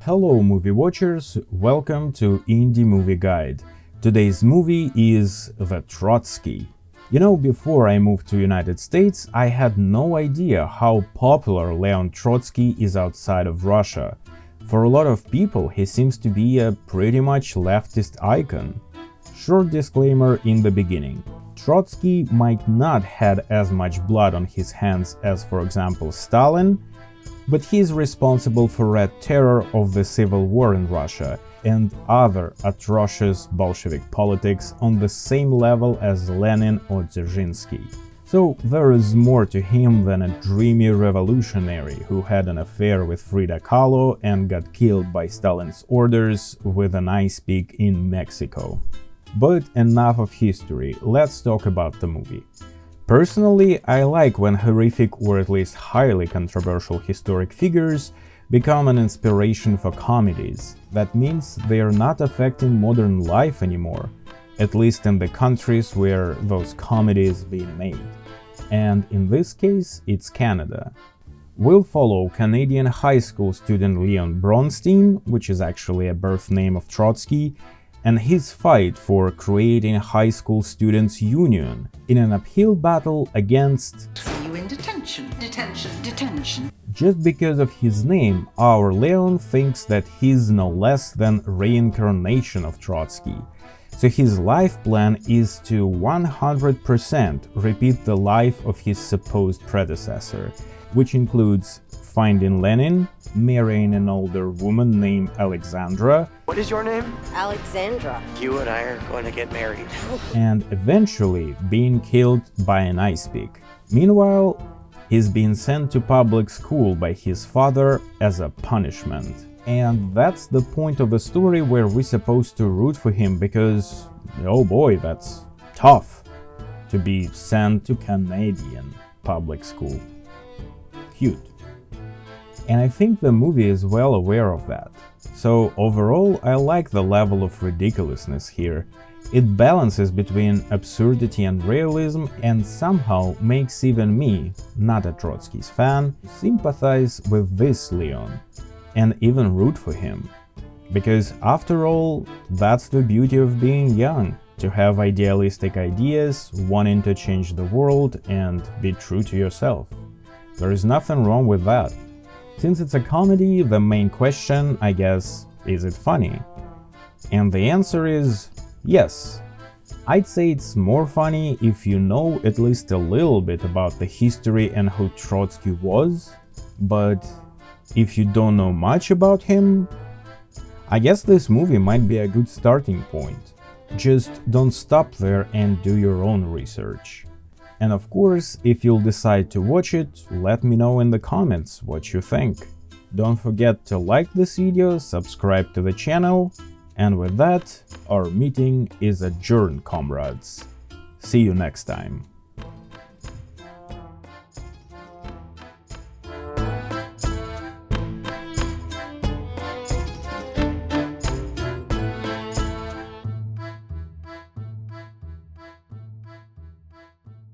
Hello movie watchers, welcome to Indie Movie Guide. Today's movie is The Trotsky. Before I moved to United States, I had no idea how popular Leon Trotsky is outside of Russia. For a lot of people, he seems to be a pretty much leftist icon. Short disclaimer in the beginning. Trotsky might not had as much blood on his hands as, for example, Stalin, but he is responsible for Red Terror of the Civil War in Russia and other atrocious Bolshevik politics on the same level as Lenin or Dzerzhinsky. So there is more to him than a dreamy revolutionary who had an affair with Frida Kahlo and got killed by Stalin's orders with an ice pick in Mexico. But enough of history, let's talk about the movie. Personally, I like when horrific or at least highly controversial historic figures become an inspiration for comedies. That means they are not affecting modern life anymore, at least in the countries where those comedies being made. And in this case, it's Canada. We'll follow Canadian high school student Leon Bronstein, which is actually a birth name of Trotsky, and his fight for creating a high school students' union in an uphill battle against… See you in detention, detention, detention. Just because of his name, our Leon thinks that he's no less than reincarnation of Trotsky. So his life plan is to 100% repeat the life of his supposed predecessor, which includes finding Lenin, marrying an older woman named Alexandra. What is your name? Alexandra. You and I are going to get married. And eventually being killed by an ice pick. Meanwhile, he's being sent to public school by his father as a punishment. And that's the point of the story where we're supposed to root for him because, oh boy, that's tough to be sent to Canadian public school. Cute. And I think the movie is well aware of that. So overall, I like the level of ridiculousness here. It balances between absurdity and realism and somehow makes even me, not a Trotsky's fan, sympathize with this Leon and even root for him. Because after all, that's the beauty of being young, to have idealistic ideas, wanting to change the world and be true to yourself. There is nothing wrong with that. Since it's a comedy, the main question, I guess, is it funny? And the answer is yes. I'd say it's more funny if you know at least a little bit about the history and who Trotsky was, but if you don't know much about him, I guess this movie might be a good starting point. Just don't stop there and do your own research. And of course, if you'll decide to watch it, let me know in the comments what you think. Don't forget to like this video, subscribe to the channel, and with that, our meeting is adjourned, comrades. See you next time.